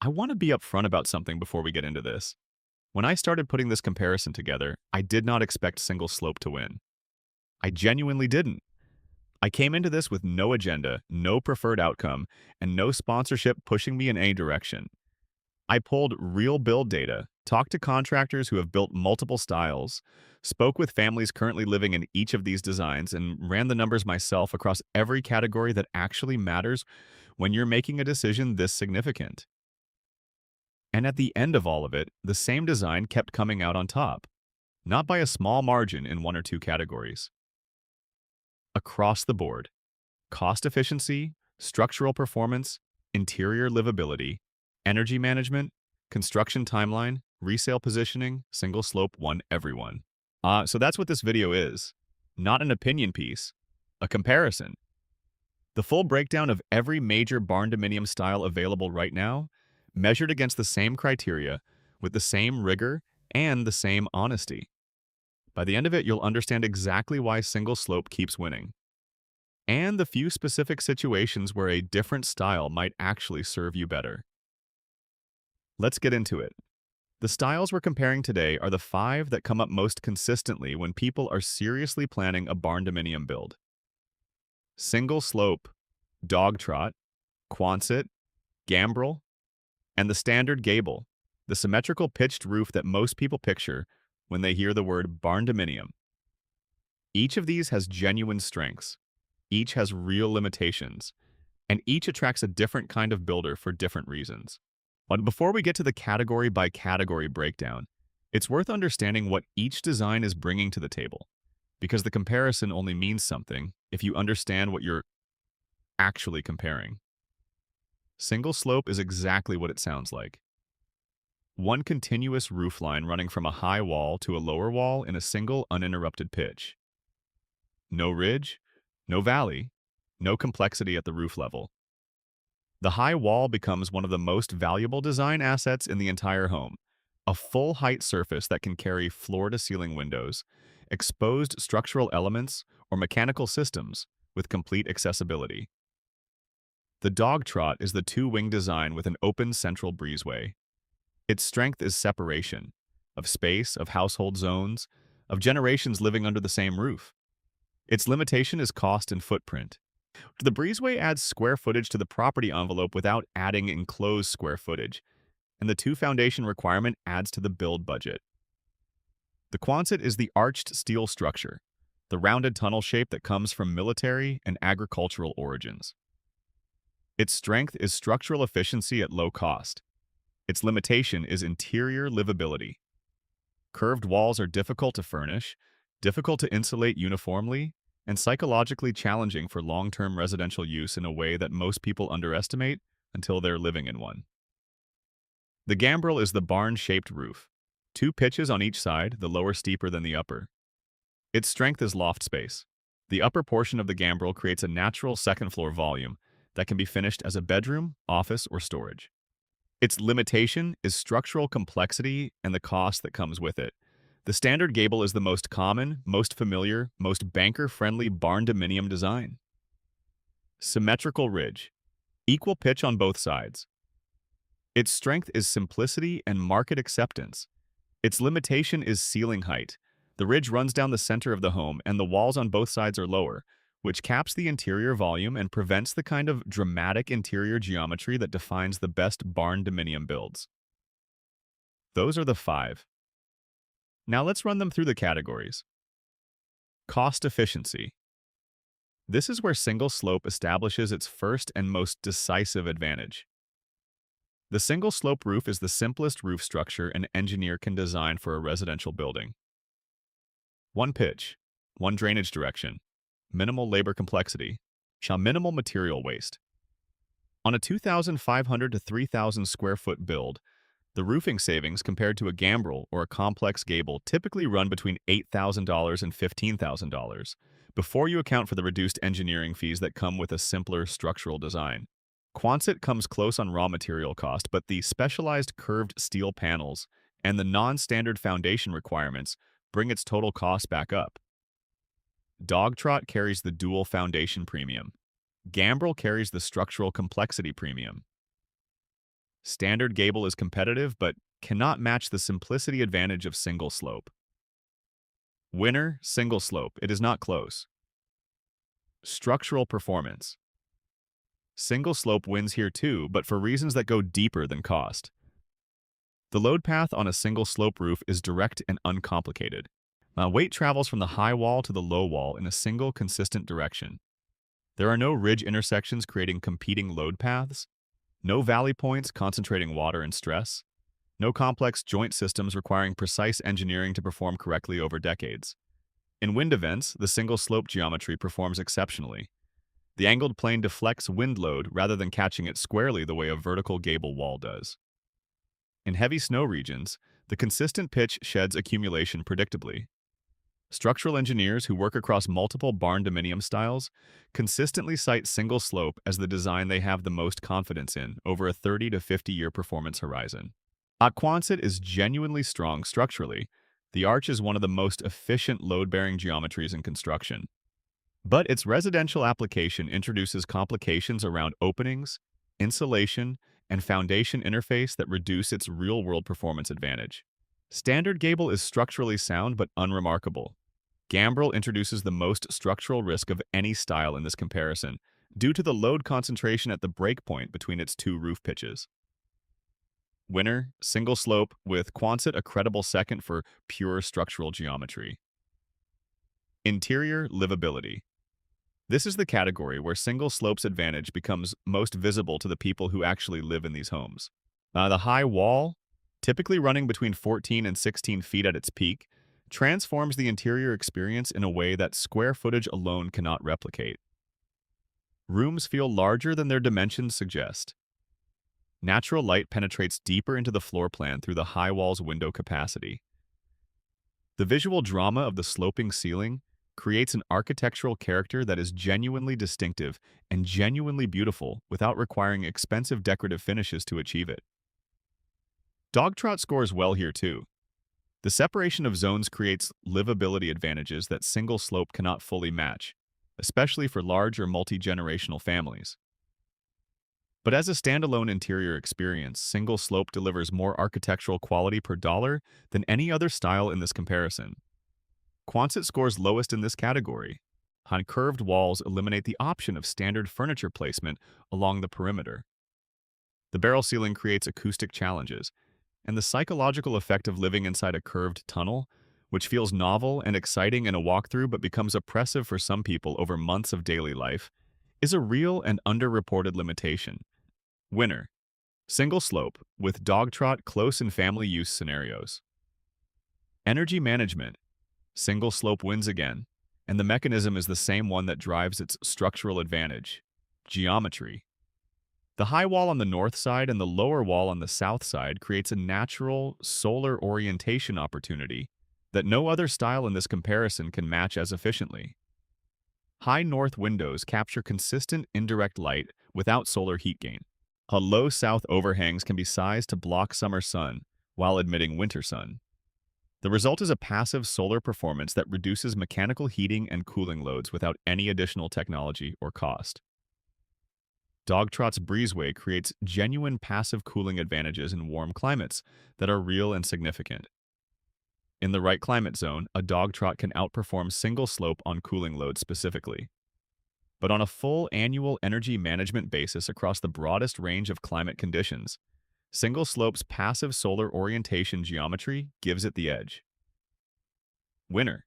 I want to be upfront about something before we get into this. When I started putting this comparison together, I did not expect single slope to win. I genuinely didn't. I came into this with no agenda, no preferred outcome, and no sponsorship pushing me in any direction. I pulled real build data, talked to contractors who have built multiple styles, spoke with families currently living in each of these designs, and ran the numbers myself across every category that actually matters when you're making a decision this significant. And at the end of all of it, the same design kept coming out on top, not by a small margin in one or two categories. Across the board, cost efficiency, structural performance, interior livability, energy management, construction timeline, resale positioning, single slope won everyone. So that's what this video is. Not an opinion piece, a comparison. The full breakdown of every major Barndominium style available right now, measured against the same criteria, with the same rigor and the same honesty. By the end of it, you'll understand exactly why single slope keeps winning, and the few specific situations where a different style might actually serve you better. Let's get into it. The styles we're comparing today are the 5 that come up most consistently when people are seriously planning a Barndominium build. Single slope, dog trot, Quonset, gambrel, and the standard gable, the symmetrical pitched roof that most people picture when they hear the word Barndominium. Each of these has genuine strengths, each has real limitations, and each attracts a different kind of builder for different reasons. But before we get to the category by category breakdown, it's worth understanding what each design is bringing to the table, because the comparison only means something if you understand what you're actually comparing. Single slope is exactly what it sounds like. One continuous roofline running from a high wall to a lower wall in a single uninterrupted pitch. No ridge, no valley, no complexity at the roof level. The high wall becomes one of the most valuable design assets in the entire home. A full-height surface that can carry floor-to-ceiling windows, exposed structural elements, or mechanical systems with complete accessibility. The dog trot is the two-wing design with an open central breezeway. Its strength is separation, of space, of household zones, of generations living under the same roof. Its limitation is cost and footprint. The breezeway adds square footage to the property envelope without adding enclosed square footage, and the two-foundation requirement adds to the build budget. The Quonset is the arched steel structure, the rounded tunnel shape that comes from military and agricultural origins. Its strength is structural efficiency at low cost. Its limitation is interior livability. Curved walls are difficult to furnish, difficult to insulate uniformly, and psychologically challenging for long-term residential use in a way that most people underestimate until they're living in one. The gambrel is the barn-shaped roof. 2 pitches on each side, the lower steeper than the upper. Its strength is loft space. The upper portion of the gambrel creates a natural second-floor volume that can be finished as a bedroom, office, or storage. Its limitation is structural complexity and the cost that comes with it. The standard gable is the most common, most familiar, most banker-friendly Barndominium design. Symmetrical ridge. Equal pitch on both sides. Its strength is simplicity and market acceptance. Its limitation is ceiling height. The ridge runs down the center of the home and the walls on both sides are lower, which caps the interior volume and prevents the kind of dramatic interior geometry that defines the best Barndominium builds. Those are the 5. Now let's run them through the categories. Cost efficiency. This is where single slope establishes its first and most decisive advantage. The single slope roof is the simplest roof structure an engineer can design for a residential building. One pitch, one drainage direction, minimal labor complexity, minimal material waste. On a 2,500 to 3,000 square foot build, the roofing savings compared to a gambrel or a complex gable typically run between $8,000 and $15,000, before you account for the reduced engineering fees that come with a simpler structural design. Quonset comes close on raw material cost, but the specialized curved steel panels and the non-standard foundation requirements bring its total cost back up. Dog trot carries the dual foundation premium. Gambrel carries the structural complexity premium. Standard gable is competitive, but cannot match the simplicity advantage of single slope. Winner, single slope. It is not close. Structural performance. Single slope wins here too, but for reasons that go deeper than cost. The load path on a single slope roof is direct and uncomplicated. Weight travels from the high wall to the low wall in a single consistent direction. There are no ridge intersections creating competing load paths, no valley points concentrating water and stress, no complex joint systems requiring precise engineering to perform correctly over decades. In wind events, the single slope geometry performs exceptionally. The angled plane deflects wind load rather than catching it squarely the way a vertical gable wall does. In heavy snow regions, the consistent pitch sheds accumulation predictably. Structural engineers who work across multiple Barndominium styles consistently cite single slope as the design they have the most confidence in over a 30 to 50-year performance horizon. Quonset is genuinely strong structurally. The arch is one of the most efficient load-bearing geometries in construction. But its residential application introduces complications around openings, insulation, and foundation interface that reduce its real-world performance advantage. Standard gable is structurally sound but unremarkable. Gambrel introduces the most structural risk of any style in this comparison due to the load concentration at the breakpoint between its two roof pitches. Winner, single slope, with Quonset a credible second for pure structural geometry. Interior livability. This is the category where single slope's advantage becomes most visible to the people who actually live in these homes. The high wall, typically running between 14 and 16 feet at its peak, transforms the interior experience in a way that square footage alone cannot replicate. Rooms feel larger than their dimensions suggest. Natural light penetrates deeper into the floor plan through the high wall's window capacity. The visual drama of the sloping ceiling creates an architectural character that is genuinely distinctive and genuinely beautiful without requiring expensive decorative finishes to achieve it. Dogtrot scores well here too. The separation of zones creates livability advantages that single slope cannot fully match, especially for large or multi-generational families. But as a standalone interior experience, single slope delivers more architectural quality per dollar than any other style in this comparison. Quonset scores lowest in this category. Curved walls eliminate the option of standard furniture placement along the perimeter. The barrel ceiling creates acoustic challenges, and the psychological effect of living inside a curved tunnel, which feels novel and exciting in a walkthrough but becomes oppressive for some people over months of daily life, is a real and underreported limitation. Winner, single slope, with dogtrot close and family use scenarios. Energy management. Single slope wins again, and the mechanism is the same one that drives its structural advantage: geometry. The high wall on the north side and the lower wall on the south side creates a natural solar orientation opportunity that no other style in this comparison can match as efficiently. High north windows capture consistent indirect light without solar heat gain. Low south overhangs can be sized to block summer sun while admitting winter sun. The result is a passive solar performance that reduces mechanical heating and cooling loads without any additional technology or cost. Dogtrot's breezeway creates genuine passive cooling advantages in warm climates that are real and significant. In the right climate zone, a dogtrot can outperform single slope on cooling loads specifically. But on a full annual energy management basis across the broadest range of climate conditions, single slope's passive solar orientation geometry gives it the edge. Winner,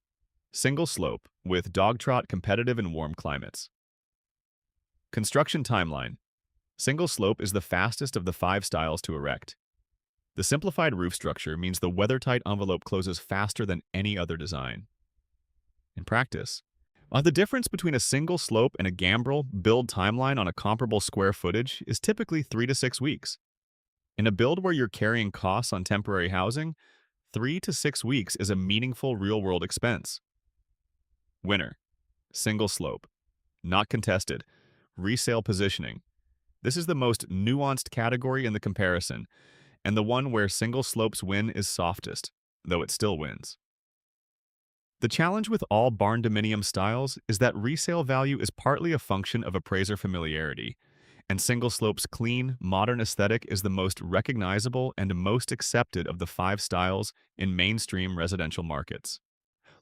single slope, with dogtrot competitive in warm climates. Construction timeline. Single slope is the fastest of the 5 styles to erect. The simplified roof structure means the weather-tight envelope closes faster than any other design. In practice, the difference between a single slope and a gambrel build timeline on a comparable square footage is typically 3 to 6 weeks. In a build where you're carrying costs on temporary housing, 3 to 6 weeks is a meaningful real-world expense. Winner, single slope. Not contested. Resale positioning. This is the most nuanced category in the comparison, and the one where single slope's win is softest, though it still wins. The challenge with all Barndominium styles is that resale value is partly a function of appraiser familiarity, And single slope's clean, modern aesthetic is the most recognizable and most accepted of the 5 styles in mainstream residential markets.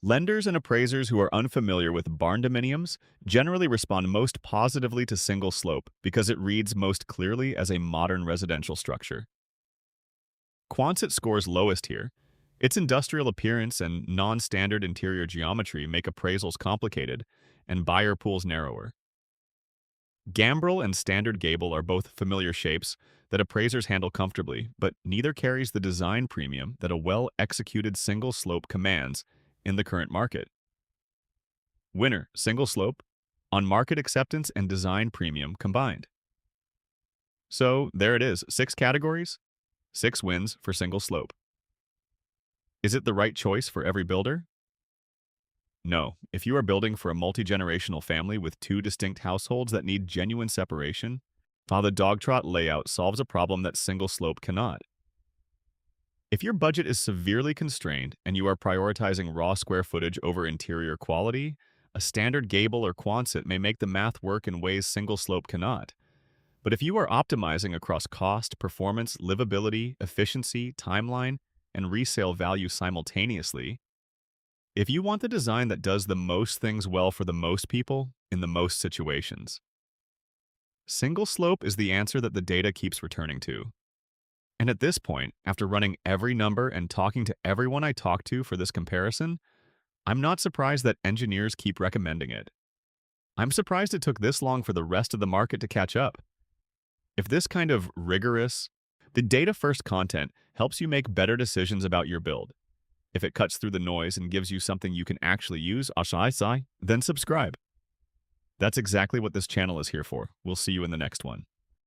Lenders and appraisers who are unfamiliar with barndominiums generally respond most positively to single slope because it reads most clearly as a modern residential structure. Quonset scores lowest here. Its industrial appearance and non-standard interior geometry make appraisals complicated and buyer pools narrower. Gambrel and standard gable are both familiar shapes that appraisers handle comfortably, but neither carries the design premium that a well-executed single slope commands in the current market. Winner, single slope, on market acceptance and design premium combined. So there it is, 6 categories, 6 wins for single slope. Is it the right choice for every builder? No. If you are building for a multi-generational family with 2 distinct households that need genuine separation, while the dog-trot layout solves a problem that single slope cannot. If your budget is severely constrained and you are prioritizing raw square footage over interior quality, a standard gable or Quonset may make the math work in ways single slope cannot. But if you are optimizing across cost, performance, livability, efficiency, timeline, and resale value simultaneously, if you want the design that does the most things well for the most people in the most situations, single slope is the answer that the data keeps returning to. And at this point, after running every number and talking to everyone I talk to for this comparison, I'm not surprised that engineers keep recommending it. I'm surprised it took this long for the rest of the market to catch up. If this kind of rigorous, the data-first content helps you make better decisions about your build, if it cuts through the noise and gives you something you can actually use, then subscribe. That's exactly what this channel is here for. We'll see you in the next one.